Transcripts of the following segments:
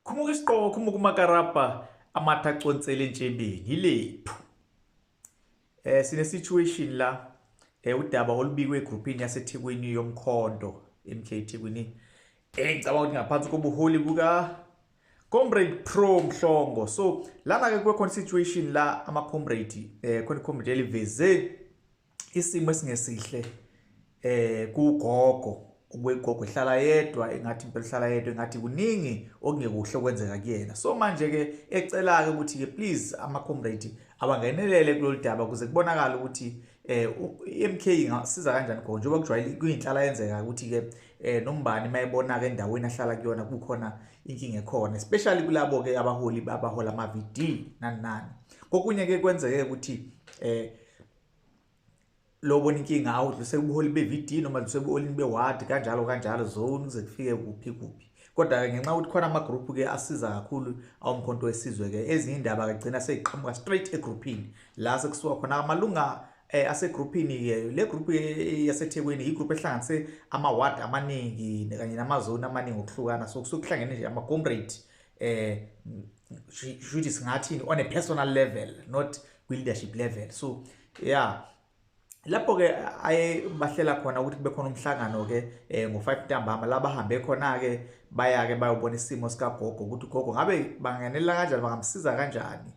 Khumuka isiqoko khumuka umakarapa amatha aconsela entshebeni yilephu. Sine situation la udaba olubikwe egroupini yaseThekwini yomkhonto MK Thekwini ngicabanga ukuthi ngaphansi kobuholi buka Comrade Pro Mhlongo. So lana ke kwe situation la ama comrade khona comrade eliveze isimo esingesihle kugogo ukwegogo ehlala yedwa engathi impela ehlala yedwa engathi kuningi okungekuhle okwenzeka kuyena. So manje ke ecela ke ukuthi ke please ama comrade abangenelele kulolu daba ukuze kubonakala ukuthi MK ingasiza kanjani khona njengoba kujwayele kuyinhlala yenzeka ukuthi ke nombani mayibona ke endaweni ahlala kuyona kukhona inkinga ekhona, especially kulabo ke abaholi abahola ama VD nani. Kokunye ke kwenzeke ukuthi lobona inkinga awudluse ubuholi be-VD noma dluse ubuholini be-ward kanjalo zone kuze kufike kuphi. Kodwa ke ngenxa ukuthi khona ama-group ke asiza kakhulu awumkhonto wesizwe ke ezinye indaba ke gcina seyiqhamuka straight egroupini la sekusuka khona amalunga asegroupini ke le group yaseThekwini igroup ehlanganise ama-ward amaningi kanye namazone amaningi okuhlukana. So kusukuhlangene nje ama-comrade should singathi on a personal level, not kwi-leadership level. So yeah, lapho ke aye bahlela khona ukuthi kube khona umhlangano ke ngo5 ntambama la bahambe khona ke baya ke bayobona isimo sikagogo ukuthi ugogo ngabe banganela kanjani, bangamsiza kanjani.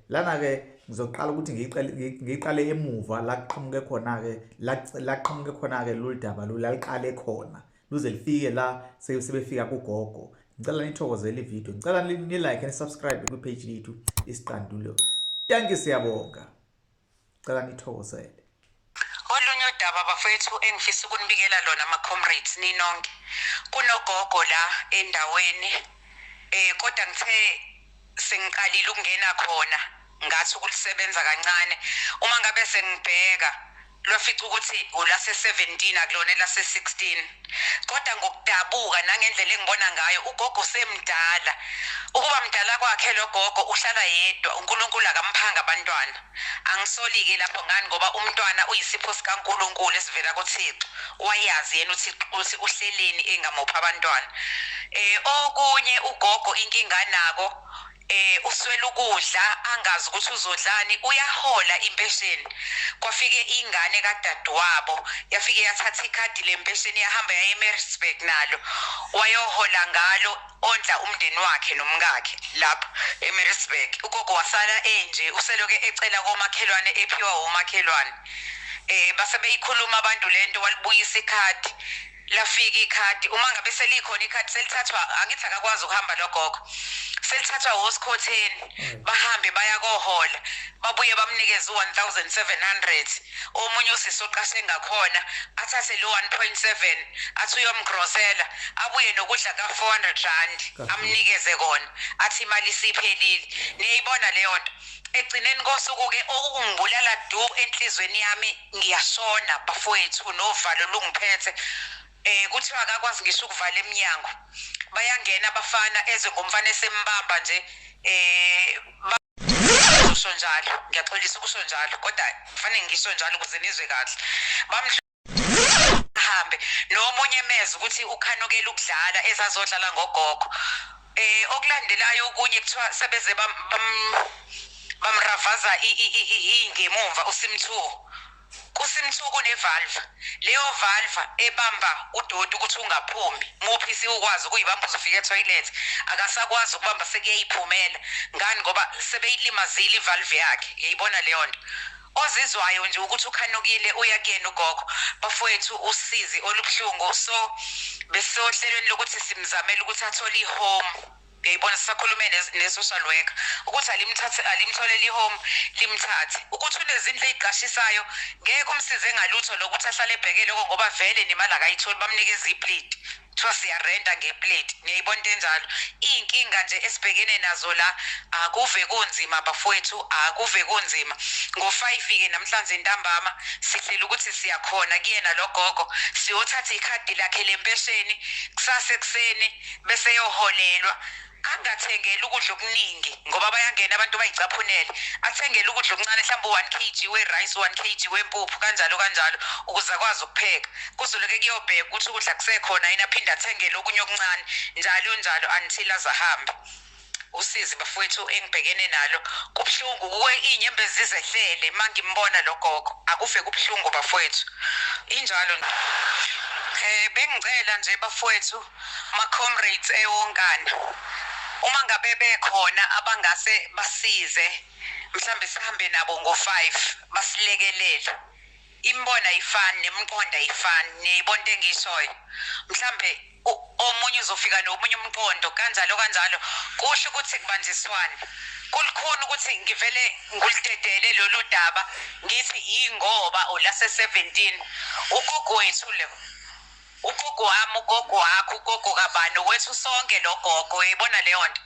Lana ke ngizoqala ukuthi ngiqale emuva la qhamuke khona ke la qhamuke khona ke lolu daba laliqale khona luze lifike la sebefika kugogo. Ngicela nithokozele ivideo, ngicela ni like and subscribe ku page yethu Isiqandulo. Yanke siyabonga, ngicela nithokozele. Olunye udaba bafethu engifisa ukunibikela lona ama-comrades ninonke. Kunogogo la endaweni kodwa ngithe sengiqalile ukungena khona ngathi ukulisebenza kancane. Uma ngabe sengibheka lwafica ukuthi ulase 17 akulona elase 16. Kodwa ngokudabuka nangendlela engibona ngayo ugogo semdala. Ukuba mdala kwakhe lo gogo uhlala yedwa, uNkulunkulu akamphanga abantwana. Angisolike lapho ngani ngoba umntwana uyisipho sikaNkulunkulu esivela kuThixo. Wayazi yena uthi uhleleni engamupha abantwana. Okunye ugogo inkinga nako uswela ukudla angazi ukuthi uzodlani, uyahola impesheni. Kwafike ingane kadadewabo yafike yathatha ikhadi lempesheni yahamba ya eMaritzburg nalo wayohola ngalo ondla umndeni wakhe nomkakhe lapha eMaritzburg. Ugogo wasala enje useloke ecela komakhelwane ephiwa umakhelwane. Base beyikhuluma abantu lento walibuyisa ikhadi. Lafika ikhadi uma ngabe selikhona ikhadi selithathwa, angithi akakwazi ukuhamba logogo, selithathwa hosikhotheni bahambe baya kohola babuye bamnikeza u1700. Omunye usisi oqashe ngakhona athathe lo 1.7 athi uyomgrosela abuye nokudla ka400 rand amnikeze kona athi imali isiphelile. Niyayibona leyo nto egcineni kosuku ke okungibulala du enhlizweni yami, ngiyashona bafowethu novalo lungiphethe. Kuthiwa akakwazi ngisho ukuvala eminyango, bayangena abafana eze ngomfana esembamba nje usho njalo. Ngiyaxolisa ukusho njalo kodwa kufanele ngisho njalo ukuze nizwe kahle. Bamhambe nomunye emeza ukuthi ukhanukela ukudlala ezazodlala ngogogo. Okulandelayo okunye kuthiwa sebeze bamravaza ingemumva uSimthu. KuSimthu kunevalve, leyo valve ebamba udoti ukuthi ungaphumi. Muphisi ukwazi ukuyibamba uzofika etoilet, akasakwazi ukubamba sekuyiphumela. Ngani ngoba sebeyilimazile ivalve yakhe. Yayibona leyo nto. Ozizwayo nje ukuthi ukhanukile uyakuyena ugogo. Bafowethu usizi olubhlungu. So besohlelweni lokuthi simzamela ukuthi athole ihome. Yayibona sisakhulume ne-social worker ukuthi alimtholele ihome limthathe. Ukuthi unezindlu eziqashisayo ngeke umsize ngalutho lokuthi ahlale ebhekele ngoba vele nemali akayitholi bamnikeza iplate. Kuthiwa siyarenta ngeplate. Niyayibona into enjalo. Iy'nkinga nje esibhekene nazo la akuve kunzima bafowethu, akuve kunzima. Ngo5 namhlanje ntambama sihlela ukuthi siyakhona kuyena lo gogo siyothatha ikhadi lakhe lempesheni kusasa ekseni bese yoholelwa. angathengeli ukudla okuningi ngoba bayangena abantu bayicaphunele athengele ukudla okuncane mhlawumbe 1 kg we-rice 1 kg wempuphu kanjalo ukuze akwazi ukupheka kuzoloke kuyobheka ukuthi ukudla kusekhona yini aphinde athengele okunye okuncane njalo until azahambe usizi bafowethu engibhekene nalo kubhlungu kuwe inyembezi zizehlele mangimbona lo gogo akufe kubhlungu bafowethu injalo bengicela nje bafowethu ma-comrades ewonkana uma ngabe bekhona abangase basize mhlambe sihambe nabo ngo5 basilekelele imbona ayifani nemqondo ayifani niyibona into engishoyo mhlambe omunye uzofika nomunye umqondo kanjalo kusho ukuthi kubanjiswane kulikhona ukuthi ngivele ngulidedele lolu daba ngithi ingoba olase 17 ugogo wethu lo ugogo wami ugogo wakho ugogo kabani wethu sonke lo gogo uyibona leyo nto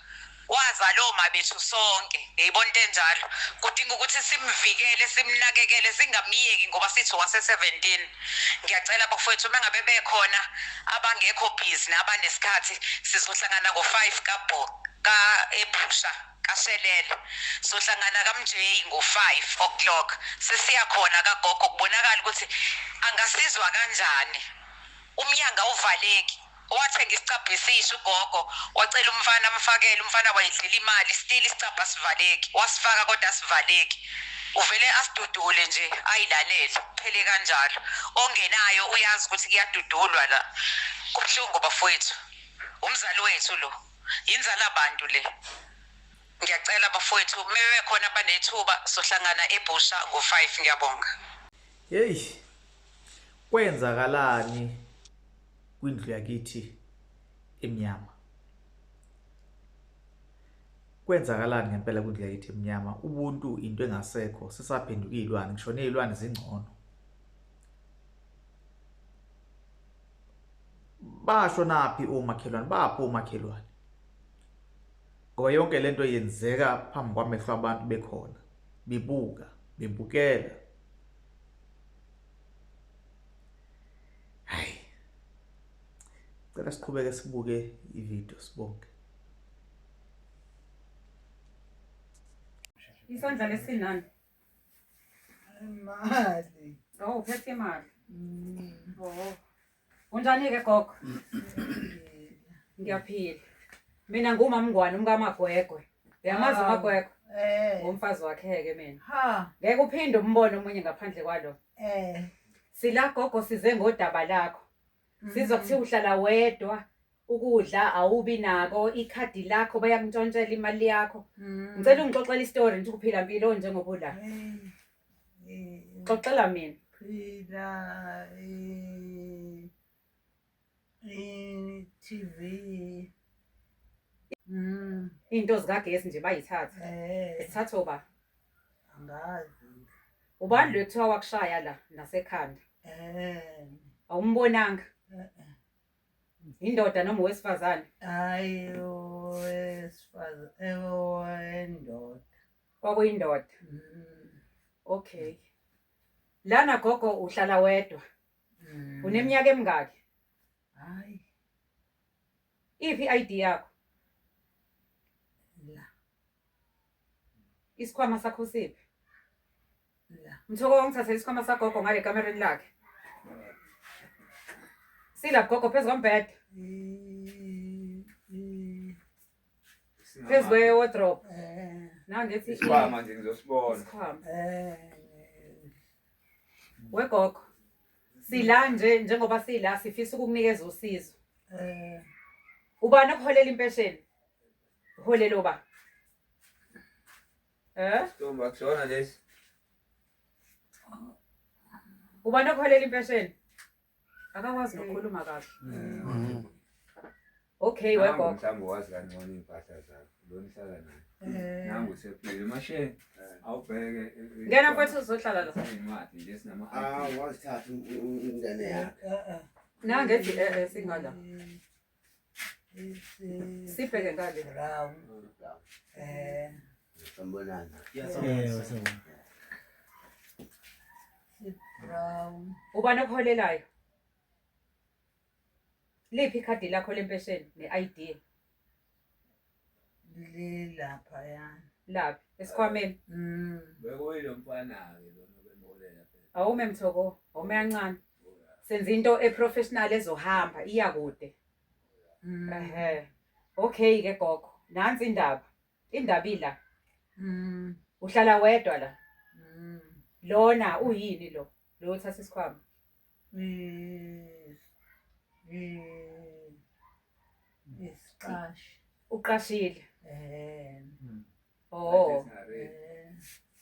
wazala oma bethu sonke uyibona into enjalo kudinga ukuthi simvikele simnakekele singamiyeki ngoba sithi wase 17 ngiyacela bafowethu mangabe bekhona abangekho busy nabanesikhathi sizohlangana ngo5 ka eBusha kashelele sohlangana kaMJ ngo5 o'clock sesiya khona kagogo kubonakala ukuthi angasizwa kanjani umnyanga uvaleki wathenga isicabha esisho ugogo wacela umfana amfakele umfana wayidlela imali still isicabha sivaleki wasifaka kodwa sivaleki uvele asidudule nje ayilalele phele kanjalo ongenayo uyazi ukuthi kuyadudulwa la kubhlungu bafowethu umzali wethu lo inzala abantu le ngiyacela bafowethu mewe khona banethuba sohlangana eBusha ngo5 ngiyabonga hey kwenzakalani kwindlu yakithi emnyama kwenzakalani ngempela kwindlu yakithi emnyama ubuntu into engasekho sisaphenduka izilwane ngisho nezilwane zingcono basho naphi omakhelwane bapho omakhelwane ngoba yonke lento yenzeka phambi kwamehlo abantu bekhona bebukela hayi cela siqhubeke sibuke ivideo sibonke isandla lesinani imali uphethe imali unjani ke gogo ngiyaphila mina ngumama Mngwane umkaMagwegwe uyamazi uMagwegwe umfazi wakhe ke mina ngeke uphinde umbone umunye ngaphandle kwalo sila gogo size ngodaba lakho sizokuthiwa uhlala wedwa ukudla awubi nako ikhadi lakho bayakuntshontshela imali yakho ngicela ungixoxele istory nje ukuphila impilo njengoba la xoxela mina phila TV into zikagesi nje bayithatha sithatha oba angazi ubani lo kuthiwa wakushaya la nasekhanda awumbonanga indoda noma owesifazane ayo endoda kwakuyindoda okay lana gogo uhlala wedwa uneminyaka emingaki hayi iphi ID yakho la isikhwama sakho siphi la mthoko ngithathela isikhwama sagogo ngale kamereni lakhe sila gogo phezu kombhede phezu kwe-wardrobe nangethi isikhwama nje ngizosibona isikhwama wegogo sila njengoba sila sifisa ukukunikeza usizo ubani okuholela impesheni uholela oba Stomba kusona lesi ubani okuholela impesheni akakwazi nokukhuluma kahle okay wegogo mhlawumbe wazi kangcono impahla zakho lona ihlala naye nangu sephile mashene awubheke ngena mfowethu uzohlala la incwadi nje sinama wazithatha umngane yakhe nangethi singala sibheke ngale brown sambonana brown ubani okuholelayo liphi ikhadi lakho lempesheni ne-ID Lilapha yana. Laphi esikhwameni. Bekuyilo mfana-ke lona bemholela phela. Awume Mthoko, awume kancane. Senza into eprofessional ezohamba iya kude. Okay ke gogo. Nansi indaba. Indaba ila. Uhlala wedwa la. Lona uyini lo? Lo uthatha isikhwama. Isiqashi. Uqashile. Oh.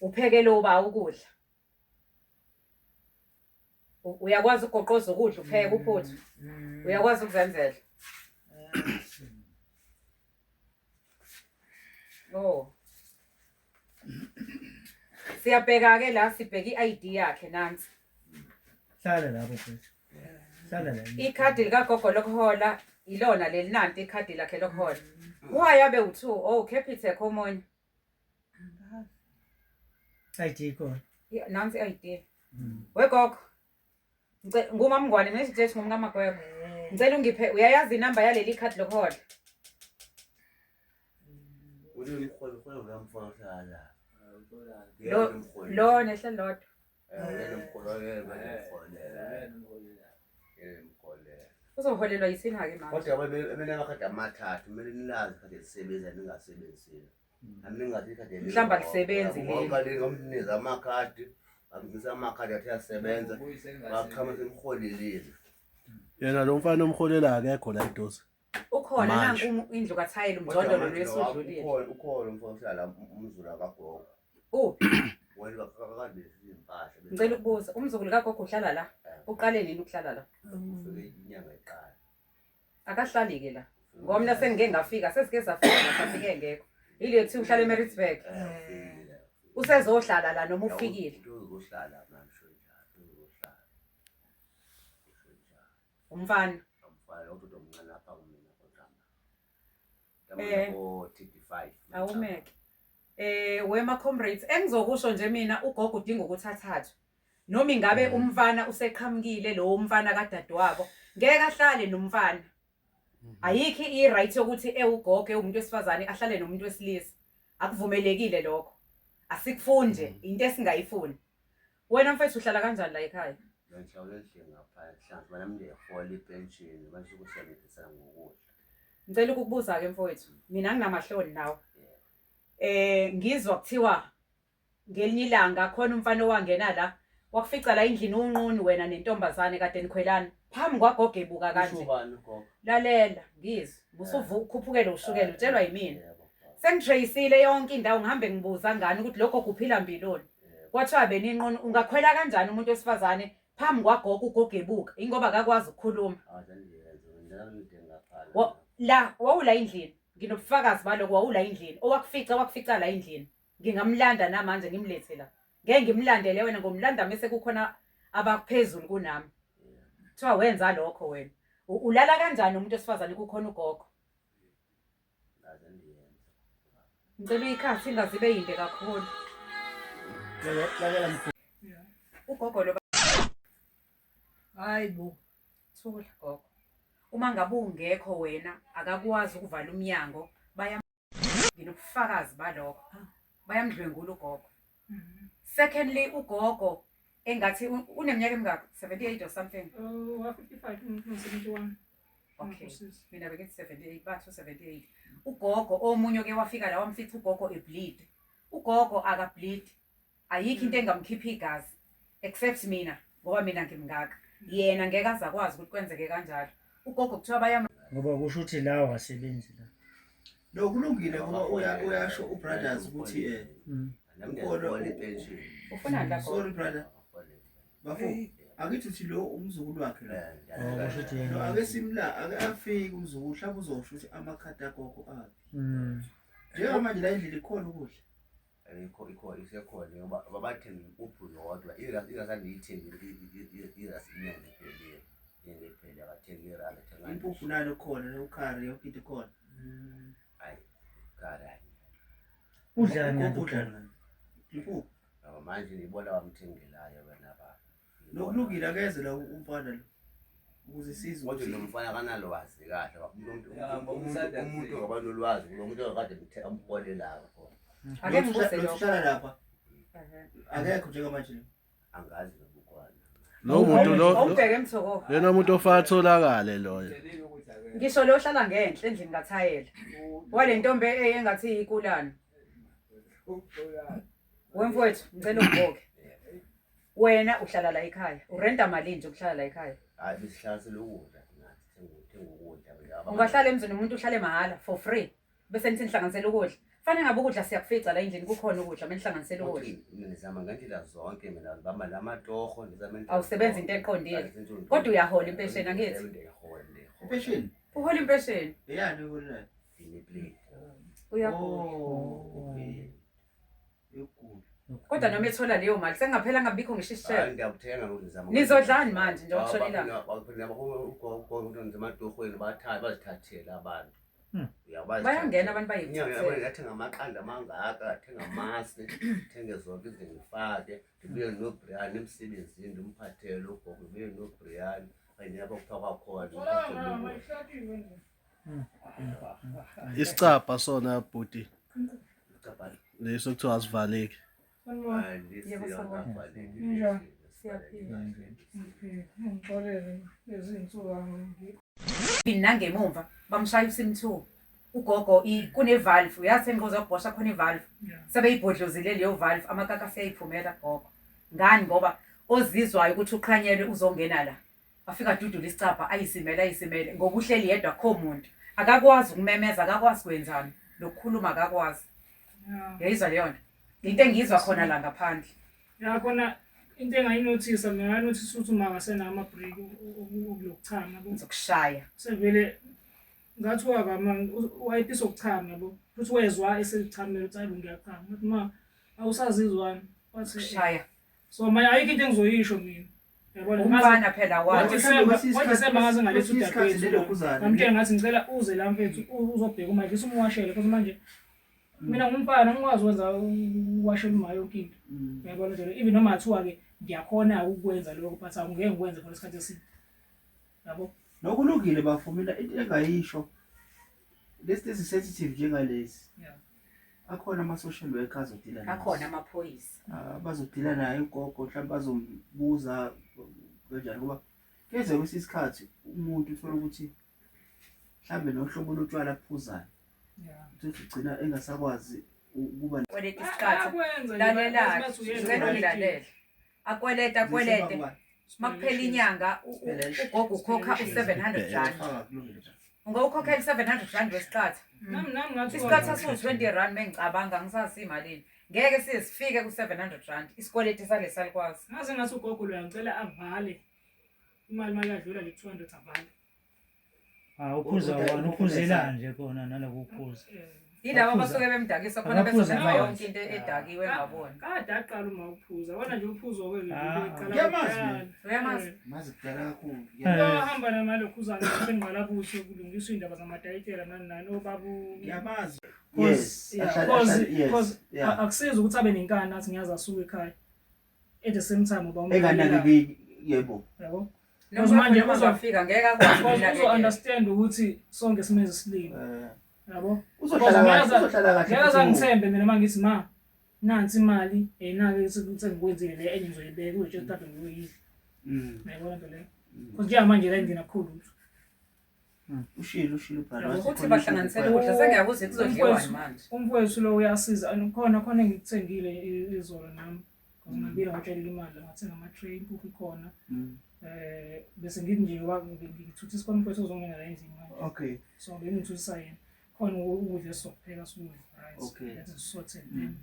Uphekele uba ukudla. Uyakwazi ugoqoza ukudla upheke uphuthu. Uyakwazi ukuzenzela. Oh. Siyabheka ke la sibheka iID yakhe nansi. Hlala lapho mfethu. Hlala la. Ikhadi lika gogo lokuhola ilona leli nanti ikhadi lakhe lokuhola. Uyabe u2 oh Capitec omunye. ID khona. Nansi iID. Wegogo. Ngumama Mngwane nesijethi ngumkamagwebo. Ngicela ungiphe uyayazi inamba yaleli ikhadi lokuhola. Ulemkholo uyamfaka hlala. Lo nehle lodwa. Uzoholelwa yisini ke manje? Kodwa benamakhadi amathathu kumele nilazi ikhadi elisebenza ningasebenzisile. Nami ningathi ikhadi Mhlamba lisebenzi leli. ngoba ngomnikeza amakhadi, ngizisa amakhadi athi asebenza, baqhama semholelile. Yena lo mfana omholela akekho la eduze. Ukhona nanku indlu kaThayile umdlondolo lwesudlulile. Ukhona umfowethu umzulu akagogo. Wena bakakade izimpahla. Ngicela ukubuza umzukulu kagogo uhlala la. Uqale nini ukuhlala la? Ufike inyanga eqala. Akahlali ke la. Ngoba mina sengike ngafika sesike safika safike ngekho. Ile ethi uhlala eMaritzburg. Usezohlala la noma ufikile. Uzohlala manje njalo, uzohlala. Umfana. Umfana umuntu omncane lapha kumina kodwa. Ngo 35. Awumeke. Wema comrades engizokusho nje mina ugogo udinga ukuthathathwa. Noma ingabe umfana useqhamukile lo umfana kadadewabo, ngeke ahlale nomfana. Ayikho i-right yokuthi ewugogo umuntu wesifazane ahlale nomuntu wesilisa. Akuvumelekile lokho. Asikufunde into esingayifuni. Wena mfethu uhlala kanjani la ekhaya? Ngihlawula endlini ngapha hlanze mina ngiyahola ipension manje ukusebenzisa ngokudla. Ngicela ukukubuza ke mfowethu, mina nginamahloni nawe. Ngizwa kuthiwa ngelinye ilanga khona umfana owangena la wakufica la endlini unqunu wena nentombazane kade nikhwelana phambi kwagogo ebuka kanje. Lalela ngizwe musuvukhuphukele ushukela utshelwa yimina. Sengitracile yonke indawo ngihambe ngibuza ngani ukuthi lokho kuphila mbiloni. Kwathiwa beninqunu ungakhwela kanjani umuntu wesifazane phambi kwagogo ugogo ebuka ingoba akakwazi ukukhuluma. La wawula endlini nginobufakazi baloko wawula endlini owakufica la endlini ngingamlanda namanje ngimlethe la ngeke ngimlandele wena ngomlanda mase kukhona abaphezulu kunami. Kuthiwa wenza lokho wena ulala kanjani umuntu wesifazane kukhona ugogo? Ngicela ikhathi ingazibe yinde kakhulu. Ugogo lo Hayibo. thula gogo. Uma ngabe ungekho wena akakwazi ukuvala umnyango nginobufakazi balokho. Bayamdlwengula ugogo. Secondly ugogo engathi uneminyaka emingaki 78 or something. 55 no 71. Okay. Mina bekithi 78 bathu 78. Ugogo omunye ke wafika la wamfica ugogo ebleed. Ugogo aka bleed. Ayikho into engamkhipha igazi except mina ngoba mina ngimngaka. Yena ngeke azakwazi ukuthi kwenzeke kanjalo. Ugogo kuthiwa ngoba kusho ukuthi la wasebenzi la. Lo kulungile ngoba uyasho ubrothers ukuthi Ukhona ipension. ufuna la sorry brother. Bafo akithi uthi lo umzukulu wakhe la. Kusho ukuthi No ake simla ake afike umzukulu mhlawumbe uzosho ukuthi amakhadi akho aphi. Njengoba manje la endlini ikhona ukudla. Ikho isekhona ngoba babathenga impuphu yodwa irasani yithengile irasinyanga iphelile. Ngephela abathenga irasani. Impuphu nalo khona nokhari yonke into ikhona. Hayi kara. udlani Impuphu. Manje ngibona bamthengelayo wena ba. Lokulungile akeze la umfana lo. ukuze sizwe Kodwa nomfana kanalwazi kahle umuntu ngoba nolwazi lo muntu okade amholela khona. Ake ngibuze lokho. Uhlala lapha. Akekho njengamanje. Angazi nobukwana. Lo muntu lo Awubheke emthoko. yena umuntu ofaka tholakale loyo. Ngisho lo hlala ngenhle endlini kathayela. Wale ntombi engathi ikulana. Wemfowethu ngicela ungiboke. Wena uhlala la ekhaya. Urenta malini nje ukuhlala la ekhaya? Hayi besihlalisela ukudla nathi thenga ukudla. Ungahlala emzini umuntu uhlale mahhala for free. Bese nithi nihlanganisela ukudla. Fanele ngabe ukudla siyakufica la endlini kukhona ukudla menihlanganisela ukudla. Ngizama ngandlela zonke mina ngibamba lamatoho ngizama Awusebenza into eqondile. Kodwa uyahola impesheni angithi. Impesheni. Uhola impesheni. Eyani uhola? Philippine. Uyakhona. Kodwa noma ethola leyo mali sengaphela ngabikho ngisho isishebo. Ngiyakuthenga ngizama. Nizodlani manje nje okushonela? Ugogo nzimatohweni bazithathela abantu. Bayangena abantu bayithathela. Ngathenga amaqanda amangaka, athenga amasi, thenge zonke izinto ngifake, ndibuye noBrian emsebenzini ndimphathele ugogo, ndibuye noBrian kanye abakufaka khona. Isicapha sona bhuti. Leso kuthiwa asivaleki. Nangemumva bamshaya uSimthu. Ugogo kunevalve uyathi engizoza ukubosha khona ivalve. Sebeyibhodlozile leyo valve amakaka seyayiphumela gogo. Ngani ngoba ozizwayo ukuthi uqhanyelwe uzongena la. Afika dudula isicapha ayisimele ngokuhleli yedwa kho umuntu. Akakwazi ukumemeza akakwazi kwenzani lokukhuluma akakwazi. Yayizwa leyo nto. Into engizwa khona la ngaphandle. Ya khona into engayinothisa mina nganothisa ukuthi uma ngasenama break okulokuchama Ngizokushaya. sevele ngathiwa kama wayetisa ukuchama yabo futhi wezwa esechamela ukuthi ayi ngiyachama but ma awusazizwani wathi Shaya. so manje ayikho into engizoyisho mina yabona Umfana phela wathi wathi sebangaze ngalethu udadewethu kuzana. ngamtshela ngathi ngicela uze la mfethu uzobheka uma ngise umwashele because manje mina ngumfana ngikwazi ukwenza uwashela uma yonke into yabona nje even noma athiwa ke ngiyakhona ukwenza lokho but angeke ngikwenze for isikhathi eside yabo Nokulungile bafumela into engayisho. Lesi sensitive njengalesi. Yeah. Akhona ama social workers odila naye. akhona amaphoyisa. Bazodila naye ugogo mhlawumbe bazombuza kanjani kuba keze kwesikhathi umuntu uthola ukuthi mhlawumbe nohlobo lotshwala aphuzayo. Uthi ugcina engasakwazi ukuba Kweleta isikhathi. Lalela. Ngicela ungilalele. Akweleta. Makuphela inyanga ugogo ukhokha u700 ungawukhokhela 700 rand wesikhathi. nami ngathi Isikhathi asiwu20 rand mengicabanga ngisasi imalini. Ngeke sifike ku700 rand. Isikweleti sale salikwazi. ngaze ngathi ugogo lo ngicela avale imali mayadlula le 200 avale. Uphuza wona uphuzela nje khona naloko uphuza. Yilabo abasuke bemdakisa khona bezosenza yonke into edakiwe ngabona. Kade aqala uma uphuza wona nje uphuzo kweli Uyamazi? mazi kudala kakhulu. Hamba namalokhuzana sengqala buso kulungiswa indaba zamadayitela nani obabu Ngiyamazi. Yes, Yes. akusiza ukuthi abe nenkani athi ngiyazi asuka ekhaya at the same time uba Enganaki yebo. yabo Noma manje uzofika ngeke akwazi understand ukuthi sonke simeze silima yabo Uzohlala kahle. ngeke ngithembe mina mangithi ma nansi imali nake sengikwenzile le enye ngizoyibeka uye just ngiyizwe yabona nto le because manje la endina kakhulu Ushilo bhala. ukuthi bahlanganisele ukudla sengiyakuze kuzodliwa manje. umfowethu lo uyasiza khona ngikuthengile izolo nami because ngibila ngitshela imali ngathenga ama tray impuphu ikhona bese ngithi nje ngithutha isikhona mfowethu uzongena la endlini manje. Okay. So ngithutha yena khona ukudla sokupheka sokudla right. Okay. That is sorted then.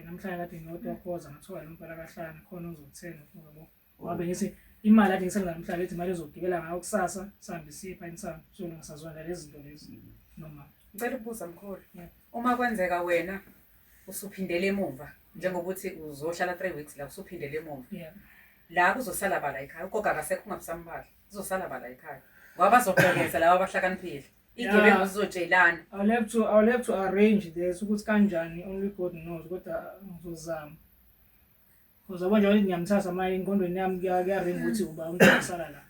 Namhlanje kade ngiyodwa khoza ngathola impela kahlanu khona uzothenga yabo. Wabe ngithi imali ade ngisenza namhlanje ethi imali ezogibela ngayo kusasa sihambe siye pha insana so ngisazwana lezi zinto lezi noma Ngicela ukubuza mkhulu. Uma kwenzeka wena usuphindele emuva njengokuthi uzohlala 3 weeks la usuphindele emuva. yeah La kuzosala bala ekhaya. Ugoga akasekho ungabusambala. Kuzosala bala ekhaya. Ngoba bazobhekeza laba abahlakaniphile. Igebengu zizotshelana. I'll have to arrange this ukuthi kanjani only God knows kodwa ngizozama. Because abanje ngiyamthatha manje ingqondweni yami kuyaringa ukuthi uba umuntu osala la.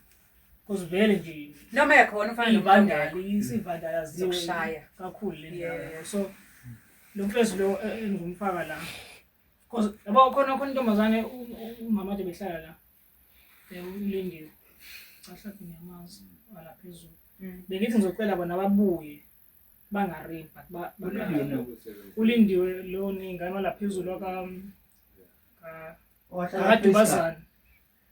Cause vele nje noma ekhona ufana ivandali isivandalaziwe zokushaya kakhulu le ndawo. So lo mfezo lo engumfaka la. Cause yabo khona intombazane umama nje behlala la. Ulindiwe. Ahlaphi nyamazi wala phezulu. Bengithi ngizocela bona babuye bangarepi ulindiwe lo ningane wala phezulu ka Dubazana.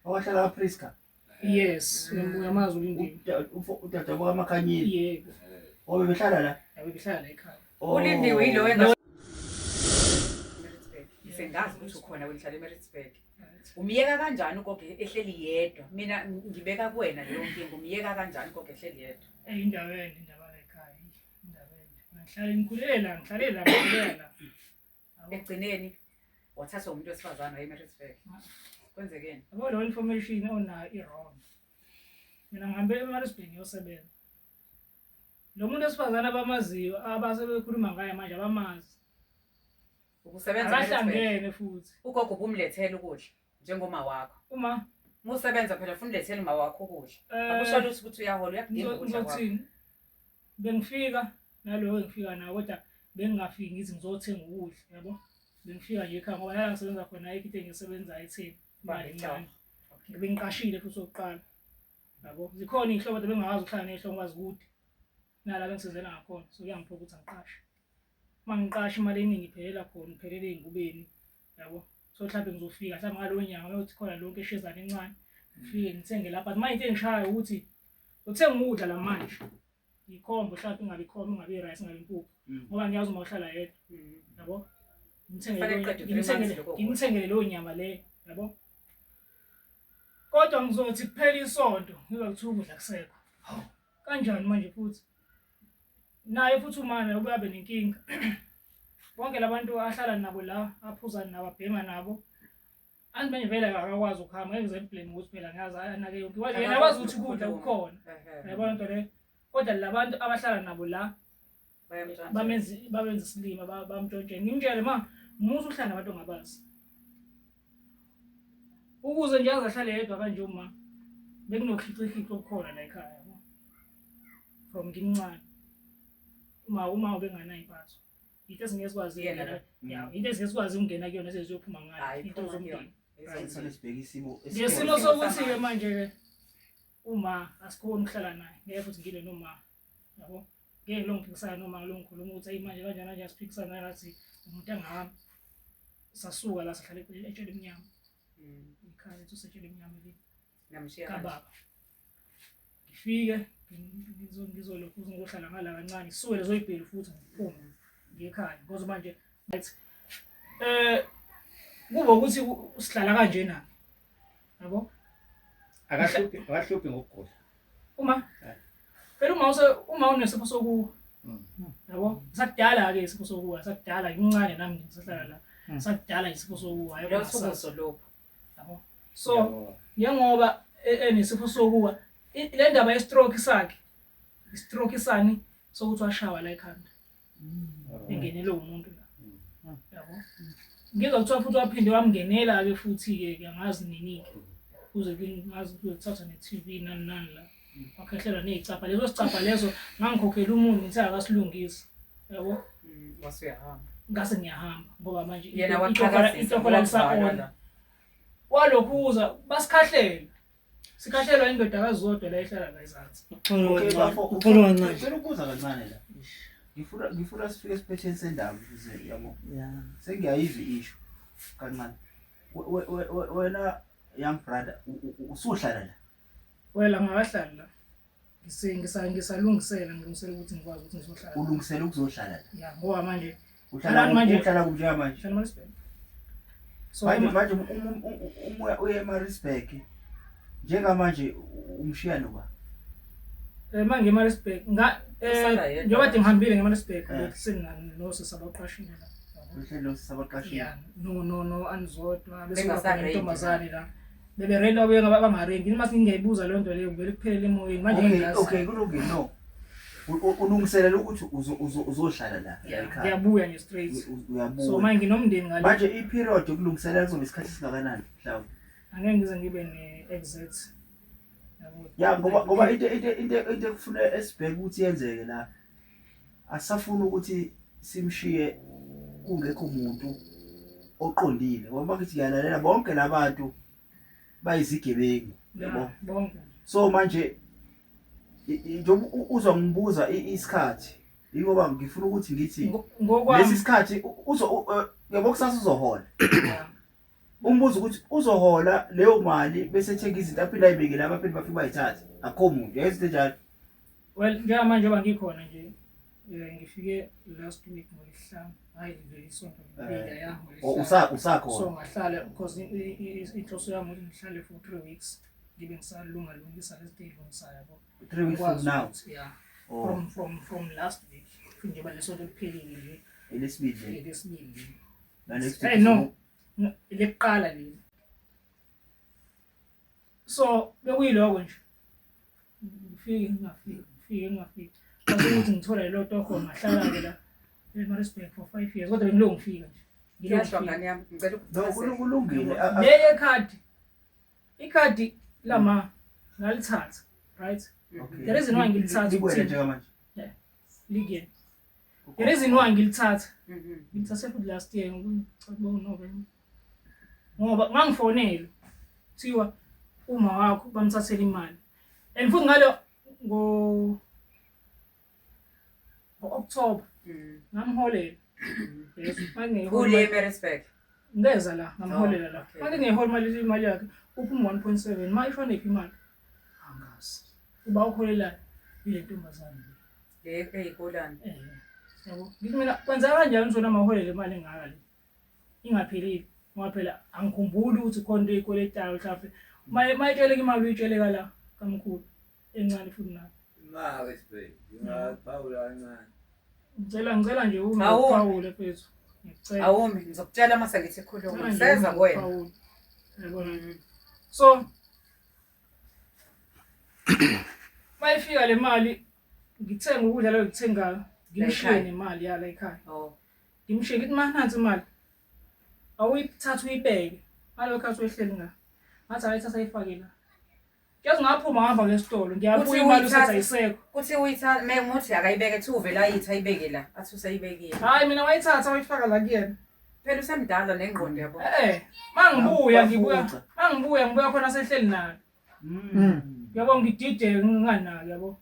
Owahlala Priska. Yes, ngiyamazi ulindiwe. Utata kwaMakhanyile. Yebo. Obebehlala la. Bebehlala la ekhaya. Ulindiwe yilo sengazi ukuthi ukhona wenhlala eMaritzburg. Umiyeka kanjani ugogo ehleli yedwa? Mina ngibeka kuwena leyo nkinga, umiyeka kanjani ugogo ehleli yedwa? Indaweni indaba la ekhaya, indaweni. Ngihlala ngikhulela, ngihlalela ngikhulela. Ekugcineni wathathwa umuntu wesifazane eMaritzburg. Kwenzekeni? Yabo lo information ona i-wrong. Mina ngihambe eMaritzburg ngiyosebenza. Lo muntu wesifazane abamaziyo abasebekhuluma ngaye manje abamazi. Ukusebenza ahlangene futhi. Ugogo ubumlethela ukudla njengoma wakho. Uma musebenza phela ufuna ulethele uma wakho ukudla. Akusho ukuthi uyahola uyakudinga ukudla kwakho. Bengifika nalo engifika nawo kodwa bengingafiki ngithi ngizothenga ukudla yabo. Bengifika nje ekhaya ngoba la ngisebenza khona ekithe ngisebenza eTheku. Bengiqashile futhi sokuqala. Yabo zikhona ihlobo bengakazi ukuhlala nehlobo kwazi ukuthi nala bengisizela ngakhona so kuyangiphoqa ukuthi angiqashe. Mangiqasha imali eningi iphelela khona iphelele ezingubeni yabo so mhlawumbe ngizofika mhlawumbe ngalo nyanga ukuthi khona lonke eshezana encane ngifike ngithenge lapha manje into engishayo ukuthi uthenga ukudla la manje ikhombo mhlawumbe ingabe ikhombo ingabe rice ingabe impuphu ngoba ngiyazi uma uhlala yedwa yabo ngithengele lo nyama le yabo kodwa ngizothi kuphela isonto ngiba kuthiwa ukudla kusekho kanjani manje futhi naye futhi umama ubuyabe nenkinga bonke labantu ahlala nabo la aphuza nabo abhema nabo manje vele akakwazi ukuhamba ngeke ngizeblame ukuthi phela ngazi anake yonke wathi yena wazi ukuthi ukudla kukhona yabona into le kodwa labantu abahlala nabo la babenza isilima bamntshontshe ngimtshele musu uhlala nabantu ongabazi ukuze nje azahlale yedwa kanje uma bekunokhicikho okukhona la ekhaya yabo from ngimncane uma ubengana impatho into esingesikwazi yena ya into esingesikwazi ukungena kuyona seziyophuma ngayo into zomndeni sibheka isimo ngesimo sokuthi ke manje ke uma asikhona ukuhlala naye ngeke futhi ngile noma yabo ngeke lo ngiphikisana noma lo ngikhuluma ukuthi hey manje kanjani nje asiphikisana naye ngathi umuntu engahamba sasuka la sihlale etshele eminyama ikhaya lethu setshele eminyama le namshiya kababa ngifike ngizolokhu ngizohlala ngala kancane sisuke lezo ibheli futhi ngiphume ngekhaya ngoba manje kuba ukuthi sihlala kanje na yabo akahluphi ngokugula phela uma unesipho sokuwa yabo sakudala ke isipho sokuwa sakudala incane nami ngisahlala la sakudala isipho sokuwa yabo lokho yabo so njengoba enesipho sokuwa le ndaba ye-stroke sakhe i-stroke isani sokuthi washawa la ekhanda engenele umuntu la yabo ngizokuthiwa futhi waphinde wamngenela ke futhi ke angazi nini kuze ngazi ukuthatha ne-TV nani la wakhehlela nezicapha lezo sicapha lezo ngangikhokhela umuntu ngithi akasilungisa yabo wasuyahamba ngase ngiyahamba ngoba manje yena waqhakazisa lisaqona walokhuza basikhahlela sikhahlelwa indoda akazodwa la ehlala la ezansi ukhuluma kancane ngicela ukubuza kancane la ngifuna sifike esiphetheni sendaba ukuze yabo sengiyayiva isho kancane wena young brother usuhlala la wela ngakahlala la ngisalungisela ukuthi ngikwazi ukuthi ngizohlala ulungisela ukuzohlala la ya ngoba manje uhlala manje kunjani manje hlala eMaritzburg so manje uma uye eMaritzburg njengamanje umshiya noba manje eMaritzburg njengoba ngihambile ngeMaritzburg bekusenginosi sabaqashile la uhlelo sabaqashile ya no anzodwa bese kukhona intombazane la beberenda obenga bangarengi mase ngiyayibuza lo nto leyo vele kuphelele emoyeni manje ngiyazi okay kulungile no ulungiselela ukuthi uzohlala la ekhaya ngiyabuya nje straight uyabuya so manje nginomndeni ngale manje i-period yokulungiselela kuzobe isikhathi singakanani mhlawumbe angeke ngize ngibe ne-exact Ya ngoba into kufuna esibheke ukuthi yenzeke la. Asafuna ukuthi simshiye kungekho umuntu oqondile ngoba ngithi ngiyalalela bonke labantu bayizigebengu yabo bonke. So manje njengoba uzongibuza isikhathi ingoba ngifuna ukuthi ngithi lesi sikhathi yabo kusasa uzohola umbuzo ukuthi uzohola leyo mali bese thenga izinto aphinde ayibekele abaphinde bafike bayithathe akho muntu yazi njalo. Well njengamanje oba ngikhona nje ngifike last week ngolesihlanu hayi vele isonto ya usakho so ngahlala because inhloso yami ukuthi ngihlale for 3 weeks ngibe ngisalungisa lesitayilungisa yabo 3 weeks from now. Yeah. From last week nje balesonto liphelile nje elesibili no leqala leli so bekuyiloko nje ngifike ngingafiki ukuthi ngithola ilotho khona ngahlala ke la eMaritzburg for 5 years kodwa ngilo ngifika nje ngiyashwa ngani yami ngicela ukuchazela kulungile le ikhadi lama ngalithatha right the reason why ngilithatha ukuthi nje manje ligeni the reason why ngilithatha ngilithathe futhi last year ngicabanga November ngoba mangifonela thiwa uma wakho bamthathela imali and futhi ngalo ngo October ngamholela kule eMaritzburg ngeza la ngamholela la manje ngehola imali yakhe uphuma 1.7 manje ifana imali angazi uba ukholela ile ntombazane le eyikolani yabo ngithi mina kwenza kanjani ngizona amaholela imali engaka le ingaphelile ngoba phela angikhumbuli ukuthi konto ikoletayo mhlawumbe mayitsheleke imali uyitsheleka la kamkhulu encane futhi nayo imali sibhe ingaphawula kancane ngicela nje uphawule mfethu ngicela awumi ngizokutshela mase ngithi khuluma seza kuwena yabona so mayifika le mali ngithenga ukudla lo ngithengayo ngimshiye nemali yala ekhaya ngimshiye ngithi manansi imali awuyithatha uyibeke ngalokho athi wehleli ngathi ayithatha ayifake la Yazi ngaphuma ngihamba ngesitolo ngiyabuya imali usatha iseko kuthi uyithatha menguthi akayibeke thi uvela ayithi ayibeke la athi usayibekile hayi mina wayithatha wayifaka la kuyena phela usemdala nengqondo yabo mangibuya ngibuya khona sehleli nayo yabo ngidide nginganaki yabo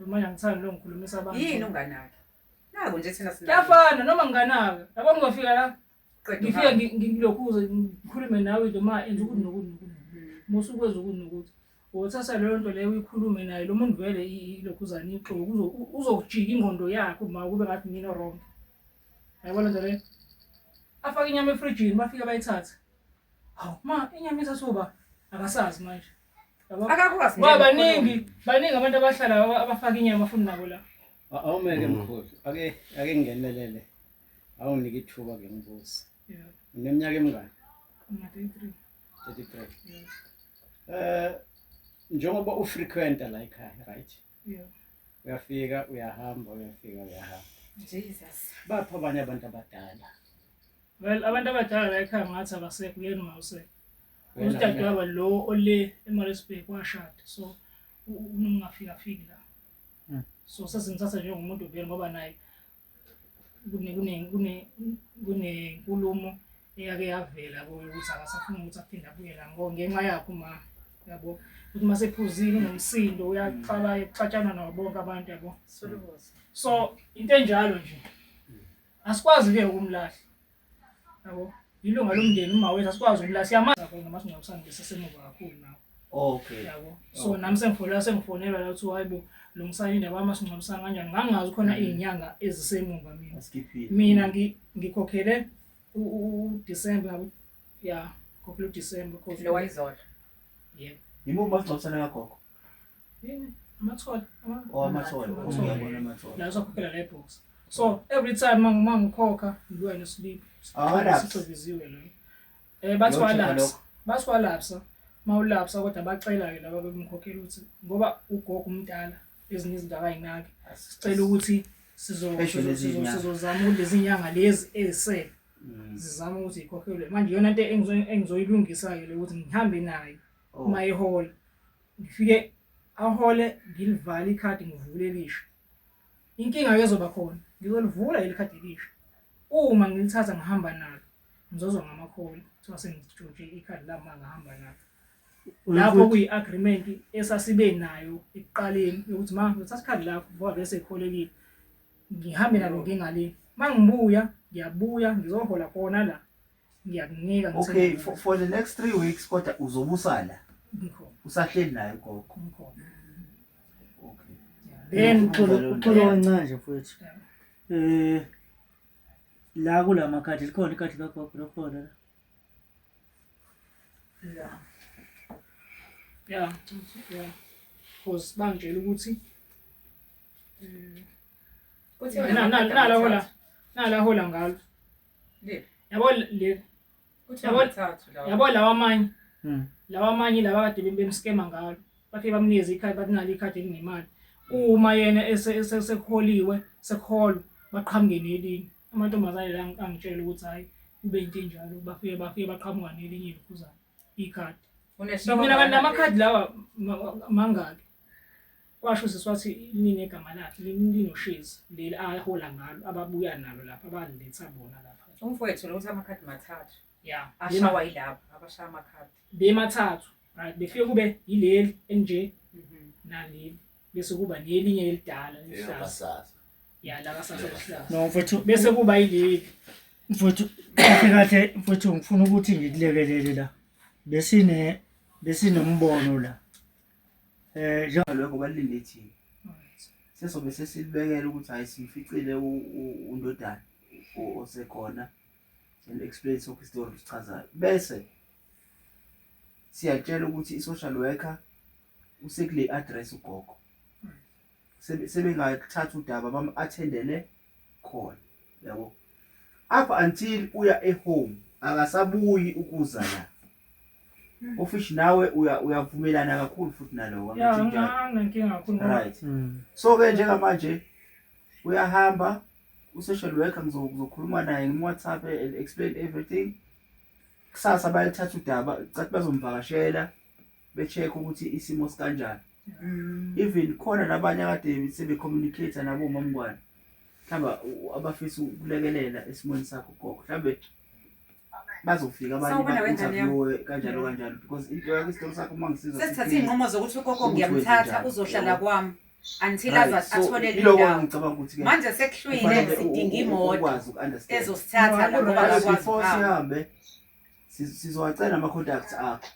manje ngithanda lo ngikhulumisa abantu yini unganaki naku nje thina sina yafana noma nginganaka yabo ngizofika la ngifika ngilokhuze ngikhulume nawe noma enza ukuthi nokuthi musu kweza ukuthi nokuthi uthatha leyo nto leyo uyikhulume naye lo muntu vele ilokhuzana ixoko uzojika ingqondo yakhe uma kube ngathi mina wrong ayibona nje le afaka inyama efrijini bafika bayithatha hawu ma inyama isasoba akasazi manje yabo akakwazi baningi abantu abahlala abafaka inyama afuna nabo la awumeke mkhulu ake ngingenelele awunike ithuba ke ngibuza neminyaka emingaki 33 njengoba ufrequenta la ekhaya right uyafika uyahamba Jesus bapha abanye abantu abadala well abantu abadala la ekhaya ngathi abasekho yena mawusekho usithathu waba lo ole eMaritzburg washada so ungafika la so sesingithatha njengomuntu vele ngoba naye kunenkulumo eyake yavela ukuthi akasafuna ukuthi aphinde abuye la ngenxa yakho ma yabo ukuthi masephuzile nomsindo uyaqala exatshana nabo bonke abantu yabo so into enjalo nje asikwazi ke ukumlahla yabo ilunga lomndeni uma wethu asikwazi ukumlahla siyamazi bona masingabusani besesemuva kakhulu nawo okay yabo so nami sengifonelwa la ukuthi hayibo lungisana indaba masingabusani kanjani ngangazi khona izinyanga ezisemuva mina ngikhokhele uDecember ngabe ya kokelo December because lo wayizona yebo yimo masingabusana kagogo yini amathola amathola ngiyabona amathola la sokhokhela le box so every time mangikhokha ngibuya neslip sizoviziwe lo bathwalapsa mawulapsa kodwa bacela ke laba bemkhokhela ukuthi ngoba ugogo umdala ezinye izinto akayinaki sicela ukuthi sizozama lezi inyanga lezi ezisele zizama ukuthi ikhokhelwe manje yona into engizoyilungisa ke ukuthi ngihambe naye uma ehola ngifike ahole ngilivale ikhadi ngivule elisha. Inkinga ezoba khona ngizolivula ikhadi elisha. Uma ngilithatha ngihamba nalo ngizozwa ngamakholi kuthiwa sengijuje ikhadi lami ngahamba nalo. Lapho kuyi-agreement esasibe nayo ekuqaleni ukuthi ma ngithatha ikhadi lakho ngoba bese ikholekile ngihambe nalo ngingalini. Mangibuya ngiyabuya ngizohola khona la ngiyakunika okay for the next 3 weeks kodwa uzobusala ngikhona usahleli naye gogo. ngikhona. Okay Then uxolo kancane nje mfowethu. La kula makhadi likhona ikhadi lakho lokhona la. Yeah. Cause bangitshela ukuthi nala hola ngalo. Yabo le. Yabo lawa amanye. Lawa amanye laba kade bemskema ngalo. Bafike bamnikeza ikhadi bathi nali ikhadi elinemali. Uma yena esekholiwe sekholo baqhamuke nelinye. Amantombazane la angitshela ukuthi hayi kube into enjalo bafike baqhamuka nelinye likhuzana ikhadi. Mina kanti amakhadi lawa mangaki. Washo sisiwathi linye igama lakhe linoshezi leli ahola ngalo ababuya nalo lapha abaliletha bona lapha. Umfowethu lo uthi amakhadi mathathu. Yeah. Ashawa yilapha abashaya amakhadi. Bemathathu. Right befike kube yileli enje naleli bese kuba nelinye elidala Sasa. Yeah la kasasa esihlala. No mfowethu Bese kuba yileli. mfowethu kahle mfowethu ngifuna ukuthi ngikulekelele la. Besinombono la. Njalo ngoba lilethi sesobe sesilibekela ukuthi hayi simficile undodana osekhona and explain so history sichazayo bese siyatshela ukuthi i-social worker usekule address ugogo sebengathatha udaba bam-attendele khona yabo up until uya ehome akasabuyi ukuza la office nawe uyavumelana kakhulu futhi nalowo right so ke njengamanje uyahamba u-social worker ngizokhuluma naye ngi-WhatsApp and explain everything kusasa bayalithatha udaba cathi bazomvakashela becheck ukuthi isimo sikanjani even khona nabanye akade sebe-communicate nabo mamngwane mhlawumbe abafisa ukulekelela esimweni sakho gogo mhlawumbe bazofika abanye ba-interviewe kanjalo because into yakho isitori sakho uma ngisiza sesithathe iy'nqumo zokuthi ugogo ngiyamthatha uzohlala kwami until athole indawo manje sekuhlwile sidinga imoto ezosithatha la ngoba akakwazi sihambe sizowacela ama-contacts akho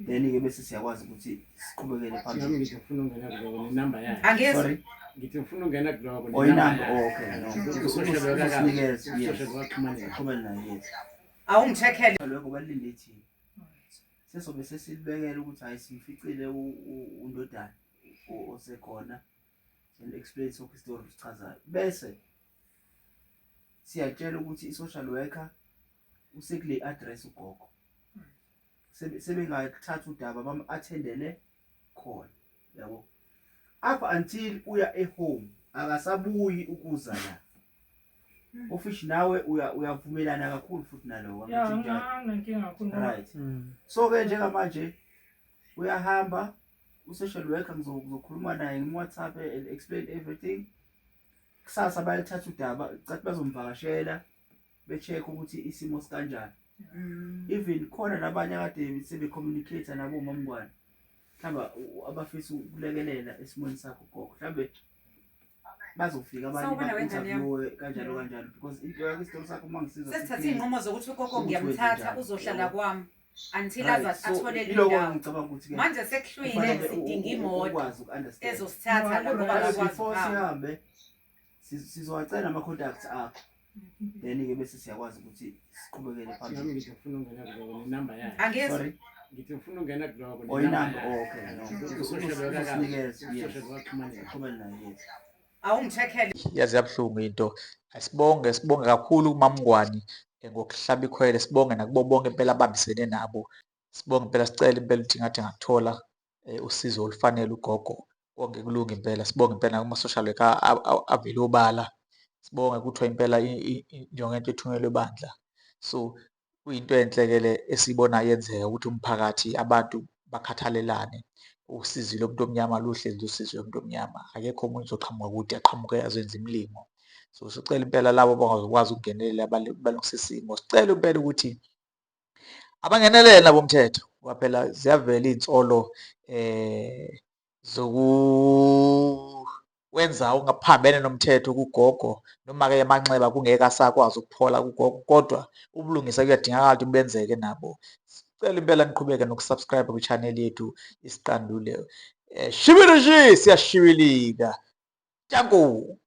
then-ke bese siyakwazi ukuthi siqhubekele phambili. Ngifuna ungena kulo number yakhe. Angezi Sorry Ngithi ngifuna ungena kulo oyinamba okay no awungicheckele lokho balindethini sesobe sesilibekela ukuthi hayi simficile undodana osekhona and explain so history sichazayo bese siyatshela ukuthi i-social worker usekule address ugogo sebengathatha udaba bam-attendele khona yabo up until uya ehome akasabuyi ukuza la office nawe uyavumelana kakhulu futhi nalowo right so ke njengamanje uyahamba u-social worker ngizokhuluma naye ngi-WhatsApp and explain everything kusasa bayalithatha udaba cathi bazomvakashela becheck ukuthi isimo sikanjani even khona nabanye akade sebe-communicate nabo mamngwane mhlawumbe abafisa ukulekelela esimweni sakho gogo mhlawumbe bazofika abanye ba-interviewe kanjalo because into yakho isitori sakho uma ngisiza sesithathe iy'nqumo zokuthi ugogo ngiyamthatha uzohlala kwami until athole indawo manje sekuhlwile sidinga imoto ezosithatha la ngoba akakwazi sihambe sizowacela ama-contacts akho then-ke bese siyakwazi ukuthi siqhubekele phambili. Ngithi ngifuna ungena kulo number yakhe. Angezi Sorry ngithi ngifuna ungena kulo oyinamba okay no siqhubekele naye awungicheckele yazi yabuhlungu into sibonge kakhulu uMamngwani ngokuhlaba ikhwele sibonge nakubo bonke impela abambisene nabo sibonge impela sicela impela ukuthi ngathi ngathola usizo olufanele ugogo konke kulunga impela sibonge impela kuma social worker avele obala sibonge kuthiwa impela njengento ethunyelwe bandla so kuyinto enhle ke le esibona yenzeka ukuthi umphakathi abantu bakhathalelane usizi lomuntu omnyama luhlezi usizi lomuntu omnyama. Akekho umuntu ozoqhamuka ukuthi aqhamuke azenza imilimo. So sicela impela labo abangazokwazi ukungenelela balungise isimo, sicela impela ukuthi abangenelele nabo umthetho ngoba phela ziyavela iy'nsolo wenza ungaphambene nomthetho kugogo, noma-ke amanxeba kungeke asakwazi ukuphola kugogo, kodwa ubulungisa kuyadingakala ukuthi benzeke nabo. Sicela impela niqhubeke nokusubscribe kwi-channel yethu Isiqandule. Shibirishi, siyashibilika. Janko.